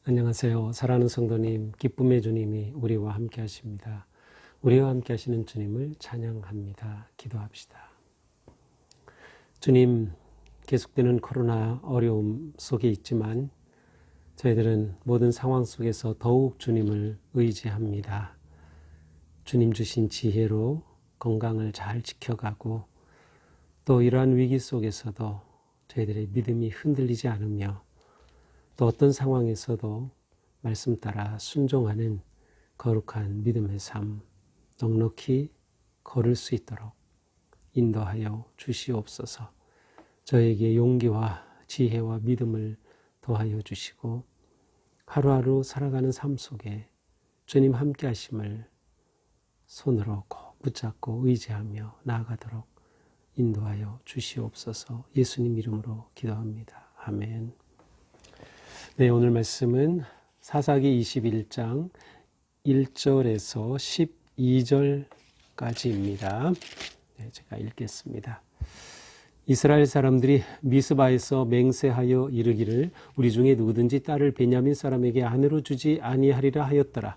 안녕하세요. 사랑하는 성도님, 기쁨의 주님이 우리와 함께 하십니다. 우리와 함께 하시는 주님을 찬양합니다. 기도합시다. 주님, 계속되는 코로나 어려움 속에 있지만 저희들은 모든 상황 속에서 더욱 주님을 의지합니다. 주님 주신 지혜로 건강을 잘 지켜가고 또 이러한 위기 속에서도 저희들의 믿음이 흔들리지 않으며 또 어떤 상황에서도 말씀 따라 순종하는 거룩한 믿음의 삶 넉넉히 걸을 수 있도록 인도하여 주시옵소서. 저에게 용기와 지혜와 믿음을 더하여 주시고 하루하루 살아가는 삶 속에 주님 함께 하심을 손으로 꼭 붙잡고 의지하며 나아가도록 인도하여 주시옵소서. 예수님 이름으로 기도합니다. 아멘. 네, 오늘 말씀은 사사기 21장 1절에서 12절까지입니다. 네, 제가 읽겠습니다. 이스라엘 사람들이 미스바에서 맹세하여 이르기를 우리 중에 누구든지 딸을 베냐민 사람에게 아내로 주지 아니하리라 하였더라.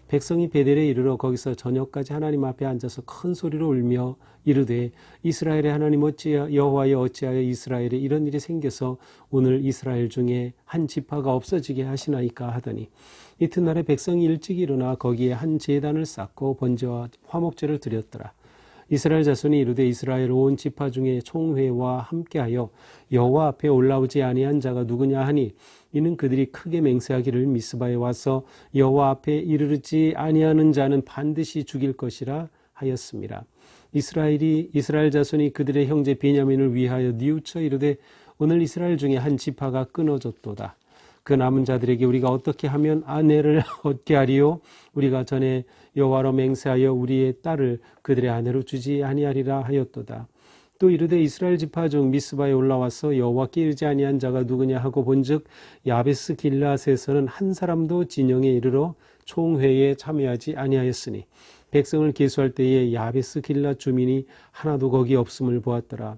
백성이 베델에 이르러 거기서 저녁까지 하나님 앞에 앉아서 큰 소리로 울며 이르되 이스라엘의 하나님 여호와여 어찌하여 이스라엘에 이런 일이 생겨서 오늘 이스라엘 중에 한 지파가 없어지게 하시나이까 하더니 이튿날에 백성이 일찍 일어나 거기에 한 제단을 쌓고 번제와 화목제를 드렸더라. 이스라엘 자손이 이르되 이스라엘 온 지파 중에 총회와 함께하여 여호와 앞에 올라오지 아니한 자가 누구냐 하니 이는 그들이 크게 맹세하기를 미스바에 와서 여호와 앞에 이르지 아니하는 자는 반드시 죽일 것이라 하였습니다. 이스라엘 자손이 그들의 형제 베냐민을 위하여 뉘우쳐 이르되 오늘 이스라엘 중에 한 지파가 끊어졌도다. 그 남은 자들에게 우리가 어떻게 하면 아내를 얻게 하리요? 우리가 전에 여호와로 맹세하여 우리의 딸을 그들의 아내로 주지 아니하리라 하였도다. 또 이르되 이스라엘 지파 중 미스바에 올라와서 여호와께 이르지 아니한 자가 누구냐 하고 본즉 야베스 길라앗에서는 한 사람도 진영에 이르러 총회에 참여하지 아니하였으니 백성을 계수할 때에 야베스 길라앗 주민이 하나도 거기 없음을 보았더라.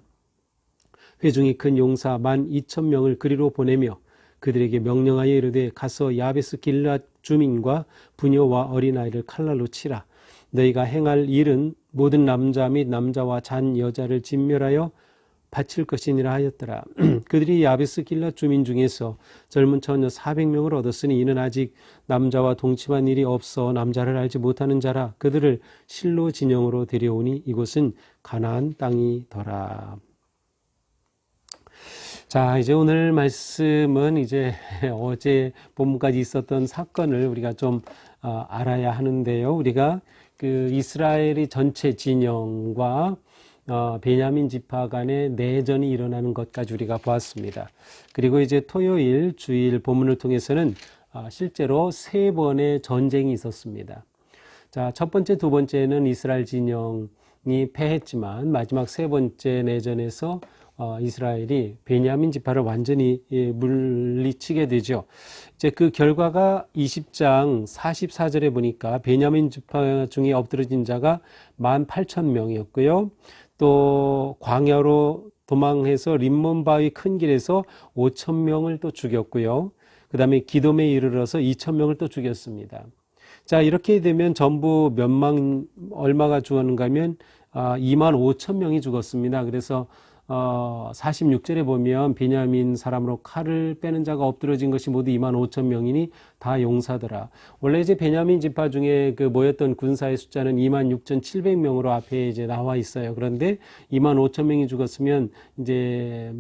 회중이 큰 용사 12,000명을 그리로 보내며 그들에게 명령하여 이르되 가서 야베스 길라앗 주민과 부녀와 어린아이를 칼날로 치라. 너희가 행할 일은 모든 남자 및 남자와 잔 여자를 진멸하여 바칠 것이니라 하였더라. 그들이 야베스 길라앗 주민 중에서 젊은 처녀 400명을 얻었으니 이는 아직 남자와 동침한 일이 없어 남자를 알지 못하는 자라. 그들을 실로 진영으로 데려오니 이곳은 가나안 땅이더라. 자, 이제 오늘 말씀은 이제 어제 본문까지 있었던 사건을 우리가 좀 알아야 하는데요. 우리가 그 이스라엘의 전체 진영과 베냐민 지파 간의 내전이 일어나는 것까지 우리가 보았습니다. 그리고 이제 토요일 주일 본문을 통해서는 실제로 3번의 전쟁이 있었습니다. 자, 첫 번째, 두 번째는 이스라엘 진영이 패했지만 마지막 3번째 내전에서 이스라엘이 베냐민 지파를 완전히 물리치게 되죠. 이제 그 결과가 20장 44절에 보니까 베냐민 지파 중에 엎드러진 자가 18,000명이었고요. 또 광야로 도망해서 림몬 바위 큰 길에서 5,000명을 또 죽였고요. 그 다음에 기돔에 이르러서 2,000명을 또 죽였습니다. 자, 이렇게 되면 전부 얼마가 죽었는가 하면 25,000명이 죽었습니다. 그래서 46절에 보면 베냐민 사람으로 칼을 빼는 자가 엎드러진 것이 모두 25,000명이니 다 용사더라. 원래 이제 베냐민 지파 중에 그 모였던 군사의 숫자는 26,700명으로 앞에 이제 나와 있어요. 그런데 25,000명이 죽었으면 이제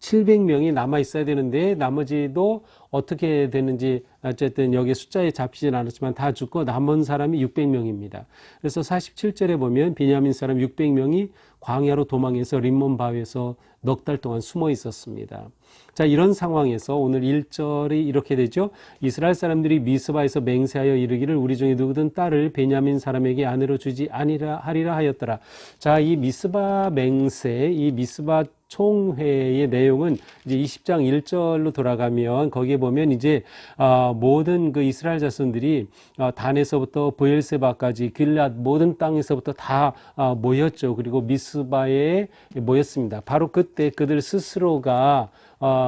700명이 남아 있어야 되는데 나머지도 어떻게 되는지 어쨌든 여기 숫자에 잡히진 않았지만 다 죽고 남은 사람이 600명입니다. 그래서 47절에 보면 베냐민 사람 600명이 광야로 도망해서 림몬 바위에서 넉 달 동안 숨어 있었습니다. 자, 이런 상황에서 오늘 1절이 이렇게 되죠. 이스라엘 사람들이 미스바에서 맹세하여 이르기를 우리 중에 누구든 딸을 베냐민 사람에게 아내로 주지 아니라 하리라 하였더라. 자, 이 미스바 맹세, 이 미스바 총회의 내용은 이제 20장 1절로 돌아가면 거기에 보면 이제 모든 그 이스라엘 자손들이 단에서부터 브엘세바까지 길앗 모든 땅에서부터 다 모였죠. 그리고 미스바에 모였습니다. 바로 그때 그들 스스로가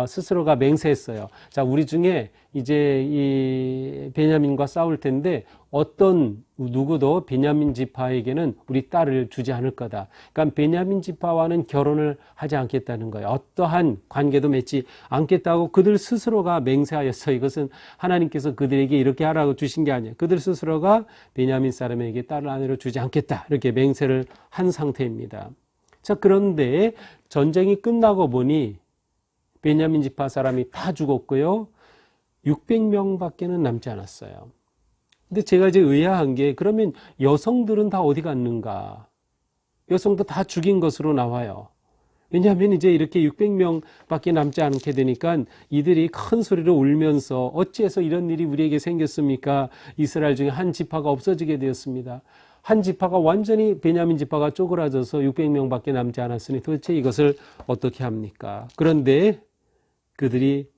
스스로가 맹세했어요. 자, 우리 중에 이제 이 베냐민과 싸울 텐데 어떤 누구도 베냐민 지파에게는 우리 딸을 주지 않을 거다. 그러니까 베냐민 지파와는 결혼을 하지 않겠다는 거예요. 어떠한 관계도 맺지 않겠다고 그들 스스로가 맹세하였어요. 이것은 하나님께서 그들에게 이렇게 하라고 주신 게 아니에요. 그들 스스로가 베냐민 사람에게 딸을 아내로 주지 않겠다. 이렇게 맹세를 한 상태입니다. 자, 그런데 전쟁이 끝나고 보니 베냐민 지파 사람이 다 죽었고요. 600명밖에는 남지 않았어요. 근데 제가 이제 의아한 게 그러면 여성들은 다 어디 갔는가? 여성도 다 죽인 것으로 나와요. 왜냐하면 이제 이렇게 600명밖에 남지 않게 되니까 이들이 큰 소리로 울면서 어찌해서 이런 일이 우리에게 생겼습니까? 이스라엘 중에 한 지파가 없어지게 되었습니다. 한 지파가 완전히 베냐민 지파가 쪼그라져서 600명밖에 남지 않았으니 도대체 이것을 어떻게 합니까? 그런데 그들이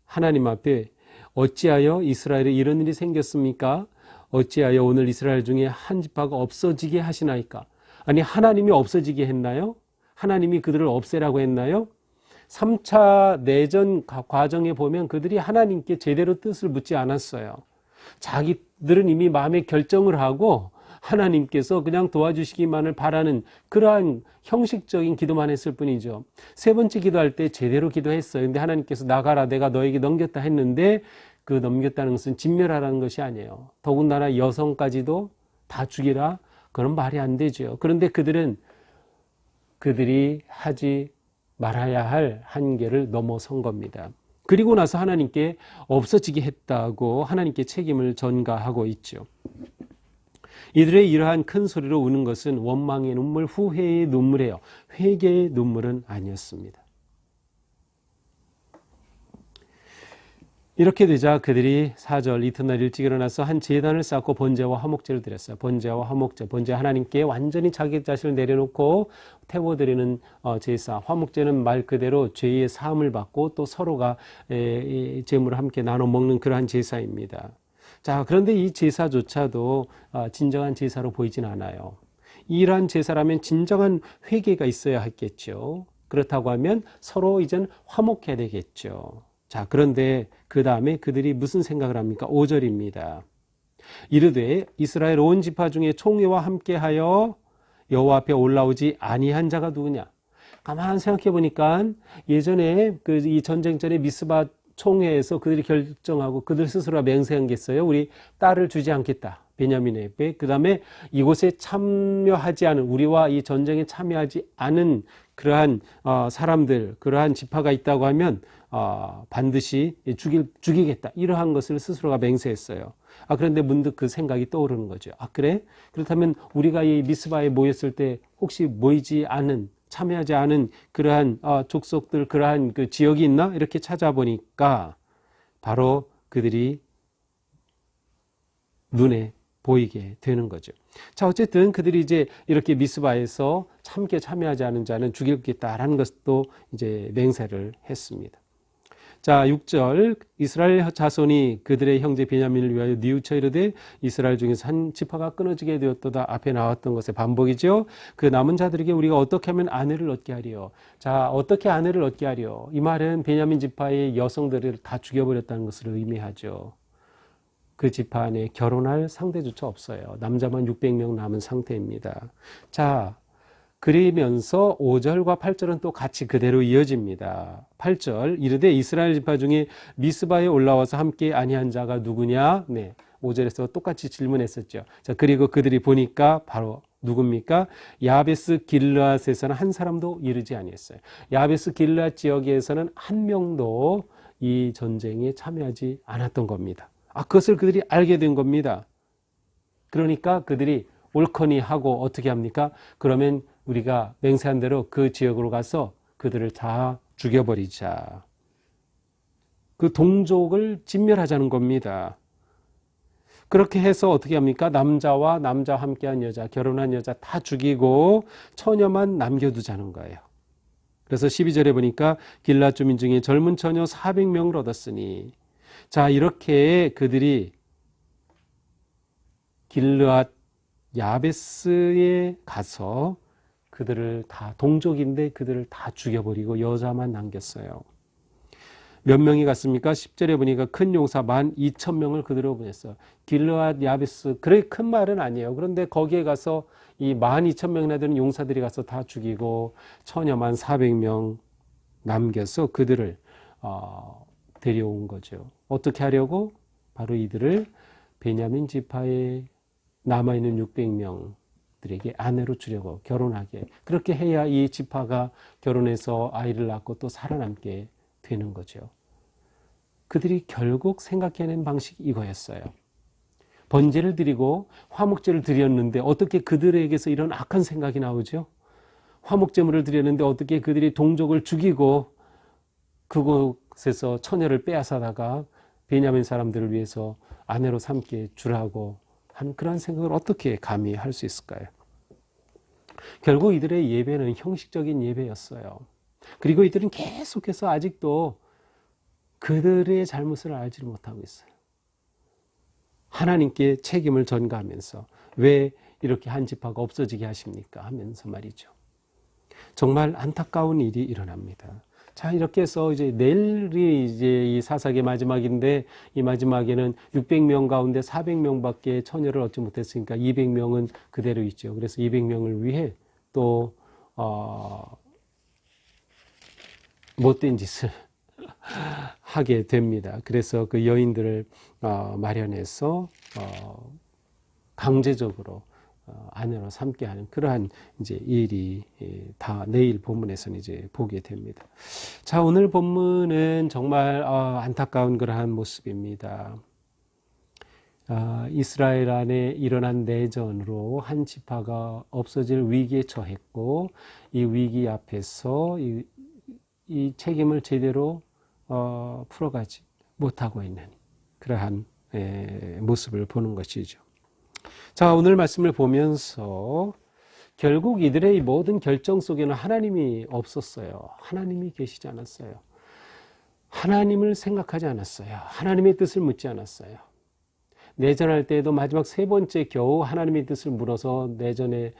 하나님 앞에 어찌하여 이스라엘에 이런 일이 생겼습니까? 어찌하여 오늘 이스라엘 중에 한 지파가 없어지게 하시나이까? 아니, 하나님이 없어지게 했나요? 하나님이 그들을 없애라고 했나요? 3차 내전 과정에 보면 그들이 하나님께 제대로 뜻을 묻지 않았어요. 자기들은 이미 마음에 결정을 하고 하나님께서 그냥 도와주시기만을 바라는 그러한 형식적인 기도만 했을 뿐이죠. 세 번째 기도할 때 제대로 기도했어요. 근데 하나님께서 나가라, 내가 너에게 넘겼다 했는데 그 넘겼다는 것은 진멸하라는 것이 아니에요. 더군다나 여성까지도 다 죽이라? 그건 말이 안 되죠. 그런데 그들이 하지 말아야 할 한계를 넘어선 겁니다. 그리고 나서 하나님께 없어지게 했다고 하나님께 책임을 전가하고 있죠. 이들의 이러한 큰 소리로 우는 것은 원망의 눈물, 후회의 눈물이에요. 회개의 눈물은 아니었습니다. 이렇게 되자 그들이 4절 이튿날 일찍 일어나서 한 제단을 쌓고 번제와 화목제를 드렸어요. 번제와 화목제, 번제 하나님께 완전히 자기 자신을 내려놓고 태워드리는 제사. 화목제는 말 그대로 죄의 사함을 받고 또 서로가 제물을 함께 나눠 먹는 그러한 제사입니다. 자, 그런데 이 제사조차도 진정한 제사로 보이진 않아요. 이러한 제사라면 진정한 회개가 있어야 했겠죠. 그렇다고 하면 서로 이젠 화목해야 되겠죠. 자, 그런데 그 다음에 그들이 무슨 생각을 합니까? 5절입니다. 이르되 이스라엘 온 지파 중에 총회와 함께하여 여호와 앞에 올라오지 아니한 자가 누구냐? 가만 생각해 보니까 예전에 이 전쟁 전에 미스바 총회에서 그들이 결정하고 그들 스스로가 맹세한 게 있어요. 우리 딸을 주지 않겠다. 베냐민에게. 그 다음에 이곳에 참여하지 않은, 우리와 이 전쟁에 참여하지 않은 그러한 사람들, 그러한 지파가 있다고 하면 반드시 죽이겠다. 이러한 것을 스스로가 맹세했어요. 그런데 문득 그 생각이 떠오르는 거죠. 그래? 그렇다면 우리가 이 미스바에 모였을 때 혹시 모이지 않은, 참여하지 않은 그러한 족속들, 그러한 그 지역이 있나? 이렇게 찾아보니까 바로 그들이 눈에 보이게 되는 거죠. 자, 어쨌든 그들이 이제 이렇게 미스바에서 함께 참여하지 않은 자는 죽이겠다라는 것도 이제 맹세를 했습니다. 자, 6절 이스라엘 자손이 그들의 형제 베냐민을 위하여 뉘우쳐 이르되 이스라엘 중에서 한 지파가 끊어지게 되었도다. 앞에 나왔던 것의 반복이죠. 그 남은 자들에게 우리가 어떻게 하면 아내를 얻게 하리요. 자, 어떻게 아내를 얻게 하리요. 이 말은 베냐민 지파의 여성들을 다 죽여버렸다는 것을 의미하죠. 그 지파 안에 결혼할 상대조차 없어요. 남자만 600명 남은 상태입니다. 자, 그러면서 5절과 8절은 또 같이 그대로 이어집니다. 8절 이르되 이스라엘 지파 중에 미스바에 올라와서 함께 아니한 자가 누구냐? 네, 5절에서 똑같이 질문했었죠. 자, 그리고 그들이 보니까 바로 누굽니까? 야베스 길르앗에서는 한 사람도 이르지 아니했어요. 야베스 길르앗 지역에서는 한 명도 이 전쟁에 참여하지 않았던 겁니다. 그것을 그들이 알게 된 겁니다. 그러니까 그들이 옳거니 하고 어떻게 합니까? 그러면 우리가 맹세한 대로 그 지역으로 가서 그들을 다 죽여버리자. 그 동족을 진멸하자는 겁니다. 그렇게 해서 어떻게 합니까? 남자와 함께한 여자, 결혼한 여자 다 죽이고 처녀만 남겨두자는 거예요. 그래서 12절에 보니까 길앗 주민 중에 젊은 처녀 400명을 얻었으니, 자, 이렇게 그들이 길르앗 야베스에 가서 그들을 다 동족인데 그들을 다 죽여버리고 여자만 남겼어요. 몇 명이 갔습니까? 10절에 보니까 큰 용사 12,000명을 그대로 보냈어요. 길르앗 야베스, 그래 큰 말은 아니에요. 그런데 거기에 가서 이 12,000명이나 되는 용사들이 가서 다 죽이고 처녀만 400명 남겨서 그들을 데려온 거죠. 어떻게 하려고? 바로 이들을 베냐민 지파에 남아있는 600명들에게 아내로 주려고, 결혼하게. 그렇게 해야 이 지파가 결혼해서 아이를 낳고 또 살아남게 되는 거죠. 그들이 결국 생각해낸 방식이 이거였어요. 번제를 드리고 화목제를 드렸는데 어떻게 그들에게서 이런 악한 생각이 나오죠? 화목제물을 드렸는데 어떻게 그들이 동족을 죽이고 그곳에서 처녀를 빼앗아다가 베냐민 사람들을 위해서 아내로 삼게 주라고 하는 그런 생각을 어떻게 감히 할 수 있을까요? 결국 이들의 예배는 형식적인 예배였어요. 그리고 이들은 계속해서 아직도 그들의 잘못을 알지 못하고 있어요. 하나님께 책임을 전가하면서 왜 이렇게 한 지파가 없어지게 하십니까? 하면서 말이죠. 정말 안타까운 일이 일어납니다. 자, 이렇게 해서 이제 내일이 이제 이 사사기의 마지막인데 이 마지막에는 600명 가운데 400명밖에 처녀를 얻지 못했으니까 200명은 그대로 있죠. 그래서 200명을 위해 또 못된 짓을 하게 됩니다. 그래서 그 여인들을 마련해서 강제적으로 아내로 삼게 하는 그러한 이제 일이 다 내일 본문에서는 이제 보게 됩니다. 자, 오늘 본문은 정말 안타까운 그러한 모습입니다. 이스라엘 안에 일어난 내전으로 한 지파가 없어질 위기에 처했고 이 위기 앞에서 이 책임을 제대로 풀어가지 못하고 있는 그러한 모습을 보는 것이죠. 자, 오늘 말씀을 보면서 결국 이들의 모든 결정 속에는 하나님이 없었어요. 하나님이 계시지 않았어요. 하나님을 생각하지 않았어요. 하나님의 뜻을 묻지 않았어요. 내전할 때에도 마지막 세 번째 겨우 하나님의 뜻을 물어서 내전에서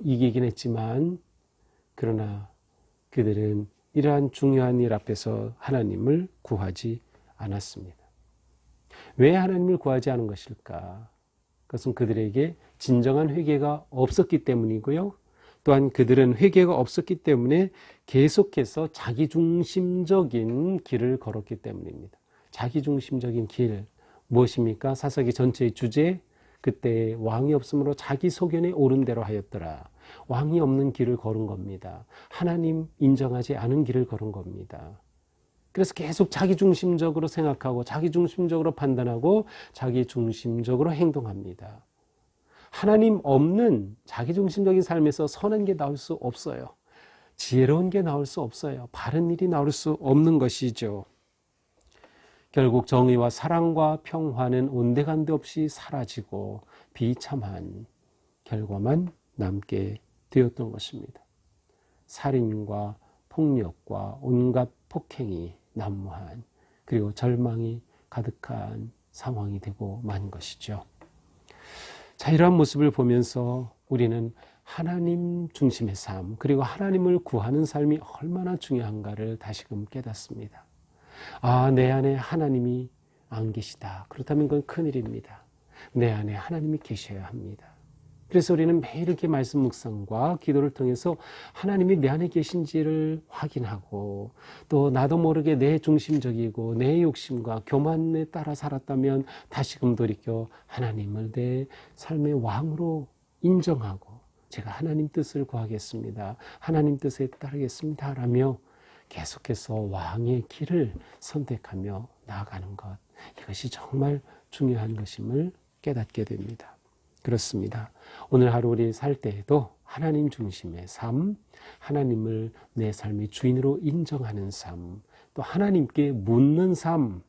이기긴 했지만 그러나 그들은 이러한 중요한 일 앞에서 하나님을 구하지 않았습니다. 왜 하나님을 구하지 않은 것일까? 그것은 그들에게 진정한 회개가 없었기 때문이고요. 또한 그들은 회개가 없었기 때문에 계속해서 자기중심적인 길을 걸었기 때문입니다. 자기중심적인 길, 무엇입니까? 사사기 전체의 주제, 그때 왕이 없으므로 자기 소견에 옳은 대로 하였더라. 왕이 없는 길을 걸은 겁니다. 하나님 인정하지 않은 길을 걸은 겁니다. 그래서 계속 자기중심적으로 생각하고 자기중심적으로 판단하고 자기중심적으로 행동합니다. 하나님 없는 자기중심적인 삶에서 선한 게 나올 수 없어요. 지혜로운 게 나올 수 없어요. 바른 일이 나올 수 없는 것이죠. 결국 정의와 사랑과 평화는 온데간데 없이 사라지고 비참한 결과만 남게 되었던 것입니다. 살인과 폭력과 온갖 폭행이 난무한 그리고 절망이 가득한 상황이 되고 만 것이죠. 자, 이러한 모습을 보면서 우리는 하나님 중심의 삶 그리고 하나님을 구하는 삶이 얼마나 중요한가를 다시금 깨닫습니다. 내 안에 하나님이 안 계시다. 그렇다면 그건 큰일입니다. 내 안에 하나님이 계셔야 합니다. 그래서 우리는 매일 이렇게 말씀 묵상과 기도를 통해서 하나님이 내 안에 계신지를 확인하고 또 나도 모르게 내 중심적이고 내 욕심과 교만에 따라 살았다면 다시금 돌이켜 하나님을 내 삶의 왕으로 인정하고 제가 하나님 뜻을 구하겠습니다. 하나님 뜻에 따르겠습니다. 라며 계속해서 왕의 길을 선택하며 나아가는 것. 이것이 정말 중요한 것임을 깨닫게 됩니다. 그렇습니다. 오늘 하루 우리 살 때에도 하나님 중심의 삶, 하나님을 내 삶의 주인으로 인정하는 삶, 또 하나님께 묻는 삶,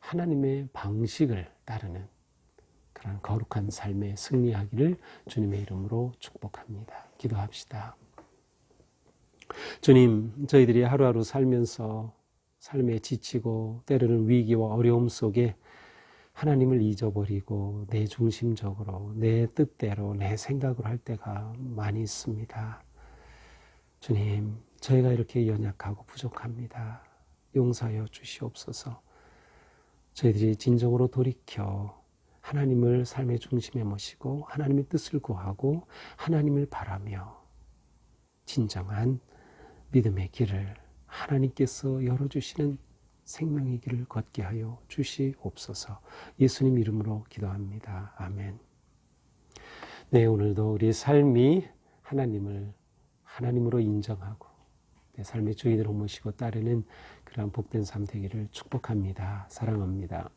하나님의 방식을 따르는 그런 거룩한 삶에 승리하기를 주님의 이름으로 축복합니다. 기도합시다. 주님, 저희들이 하루하루 살면서 삶에 지치고 때로는 위기와 어려움 속에 하나님을 잊어버리고 내 중심적으로 내 뜻대로 내 생각으로 할 때가 많이 있습니다. 주님, 저희가 이렇게 연약하고 부족합니다. 용서하여 주시옵소서. 저희들이 진정으로 돌이켜 하나님을 삶의 중심에 모시고 하나님의 뜻을 구하고 하나님을 바라며 진정한 믿음의 길을 하나님께서 열어주시는 생명의 길을 걷게 하여 주시옵소서. 예수님 이름으로 기도합니다. 아멘. 네, 오늘도 우리 삶이 하나님을 하나님으로 인정하고 내 삶의 주인으로 모시고 따르는 그러한 복된 삶 되기를 축복합니다. 사랑합니다.